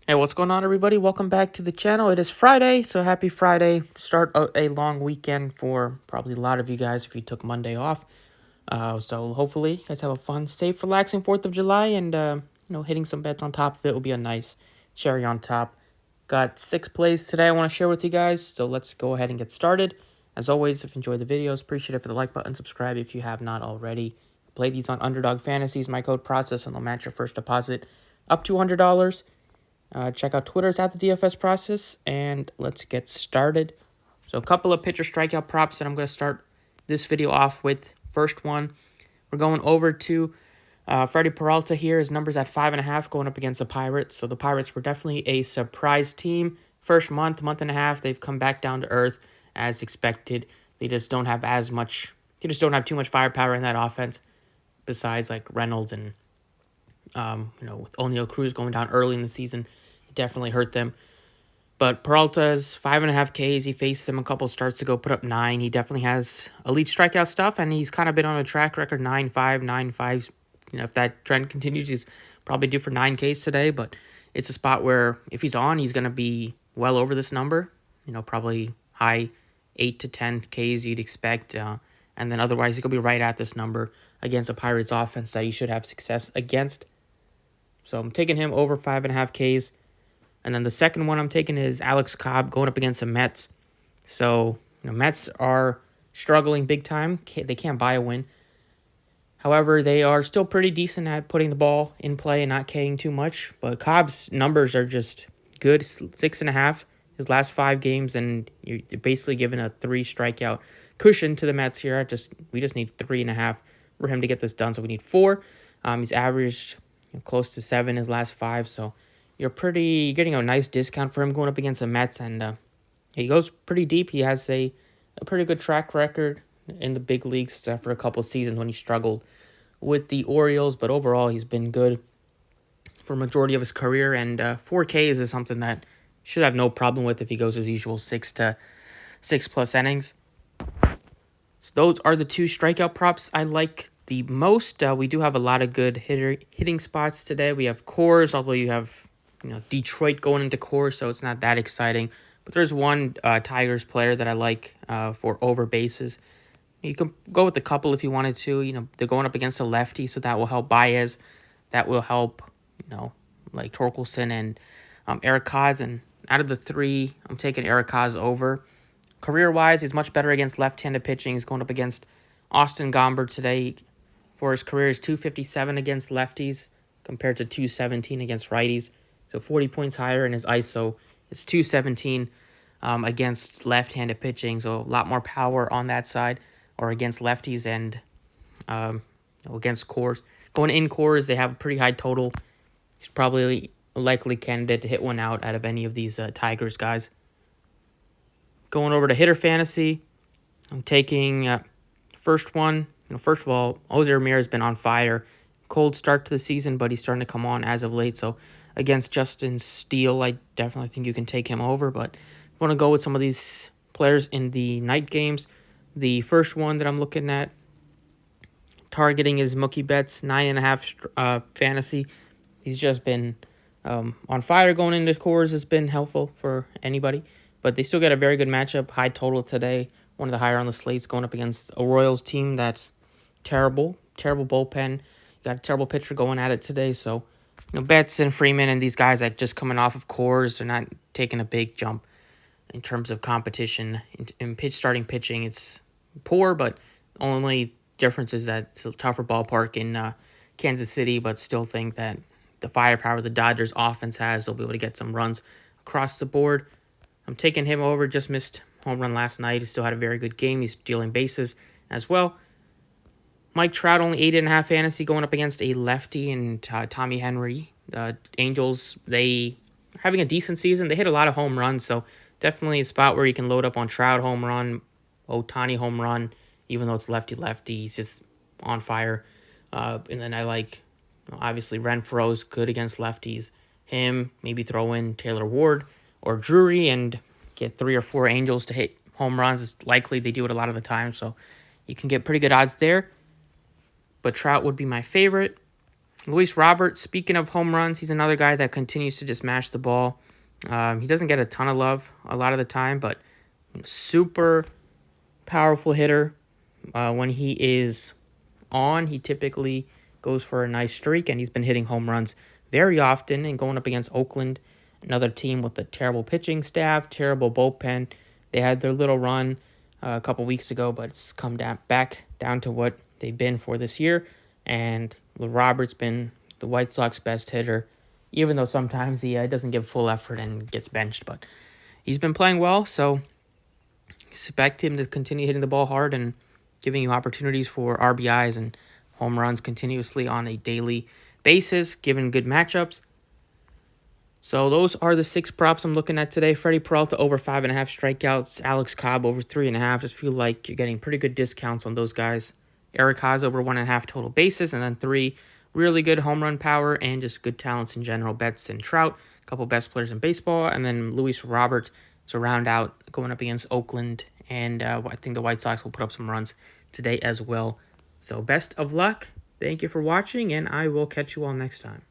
Hey, what's going on, everybody? Welcome back to the channel. It is Friday, so happy Friday. Start a long weekend for probably a lot of you guys if you took Monday off. So hopefully you guys have a fun, safe, relaxing 4th of July, and hitting some bets on top of it will be a nice cherry on top. Got 6 plays today I want to share with you guys, so let's go ahead and get started. As always, if you enjoyed the videos, appreciate it for the like button, subscribe if you have not already. Play these on Underdog Fantasies, my code process, and they'll match your first deposit up to $100. Check out Twitter's at the DFS process, and let's get started. So a couple of pitcher strikeout props that I'm going to start this video off with. First one, we're going over to Freddie Peralta here. His number's at 5.5 going up against the Pirates. So the Pirates were definitely a surprise team. First month and a half, they've come back down to earth as expected. They just don't have too much firepower in that offense besides like Reynolds and with O'Neal Cruz going down early in the season, it definitely hurt them. But Peralta's 5.5 Ks. He faced them a couple starts ago, put up 9. He definitely has elite strikeout stuff, and he's kind of been on a track record 9-5, 9-5. If that trend continues, he's probably due for 9 Ks today. But it's a spot where if he's on, he's going to be well over this number. Probably high 8 to 10 Ks you'd expect. And then otherwise, he's going to be right at this number against a Pirates offense that he should have success against. So I'm taking him over 5.5 Ks. And then the second one I'm taking is Alex Cobb going up against the Mets. So, Mets are struggling big time. They can't buy a win. However, they are still pretty decent at putting the ball in play and not K'ing too much. But Cobb's numbers are just good. 6.5 his last 5 games, and you're basically giving a 3 strikeout cushion to the Mets here. We just need 3.5 for him to get this done. So we need 4. He's averaged close to 7 his last 5. So you're getting a nice discount for him going up against the Mets, and he goes pretty deep. He has a pretty good track record in the big leagues for a couple seasons when he struggled with the Orioles, but overall he's been good for a majority of his career, and 4Ks is something that should have no problem with if he goes his usual 6 to 6+ innings. So those are the 2 strikeout props I like the most. We do have a lot of good hitting spots today. We have Coors, although you have Detroit going into Coors, so it's not that exciting. But there's one Tigers player that I like for over bases. You can go with a couple if you wanted to. They're going up against a lefty, so that will help Baez. That will help, like Torkelson and Eric Kaz. And out of the 3, I'm taking Eric Kaz over. Career-wise, he's much better against left-handed pitching. He's going up against Austin Gomber today. For his career, is 257 against lefties compared to 217 against righties. So 40 points higher in his ISO. It's 217 against left-handed pitching, so a lot more power on that side, or against lefties, and against Coors. Going in Coors, they have a pretty high total. He's probably a likely candidate to hit one out of any of these Tigers guys. Going over to hitter fantasy, I'm taking first one. First of all, Jose Ramirez has been on fire. Cold start to the season, but he's starting to come on as of late. So against Justin Steele, I definitely think you can take him over. But I want to go with some of these players in the night games. The first one that I'm looking at targeting is Mookie Betts, 9.5 fantasy. He's just been on fire going into Coors. Has been helpful for anybody. But they still got a very good matchup. High total today. One of the higher on the slates going up against a Royals team that's terrible bullpen. Got a terrible pitcher going at it today. So, Betts and Freeman and these guys that just coming off of Coors, they're not taking a big jump in terms of competition. In starting pitching, it's poor, but only difference is that it's a tougher ballpark in Kansas City, but still think that the firepower the Dodgers offense has, they'll be able to get some runs across the board. I'm taking him over. Just missed home run last night. He still had a very good game. He's stealing bases as well. Mike Trout, only 8.5 fantasy, going up against a lefty and Tommy Henry. Angels, they are having a decent season. They hit a lot of home runs, so definitely a spot where you can load up on Trout home run, Ohtani home run, even though it's lefty-lefty. He's just on fire. And then I like, obviously, Renfroe's good against lefties. Him, maybe throw in Taylor Ward or Drury and get 3 or 4 Angels to hit home runs. It's likely they do it a lot of the time, so you can get pretty good odds there. But Trout would be my favorite. Luis Robert, speaking of home runs, he's another guy that continues to just mash the ball. He doesn't get a ton of love a lot of the time, but super powerful hitter. When he is on, he typically goes for a nice streak, and he's been hitting home runs very often and going up against Oakland, another team with a terrible pitching staff, terrible bullpen. They had their little run a couple weeks ago, but it's come back down to what they've been for this year. And Robert's been the White Sox best hitter, even though sometimes he doesn't give full effort and gets benched. But he's been playing well, so expect him to continue hitting the ball hard and giving you opportunities for RBIs and home runs continuously on a daily basis, given good matchups. So those are the 6 props I'm looking at today. Freddie Peralta over 5.5 strikeouts. Alex Cobb over 3.5. Just feel like you're getting pretty good discounts on those guys. Eric Haas over 1.5 total bases, and then 3 really good home run power and just good talents in general. Betts and Trout, a couple best players in baseball, and then Luis Robert to round out going up against Oakland. And I think the White Sox will put up some runs today as well. So best of luck. Thank you for watching, and I will catch you all next time.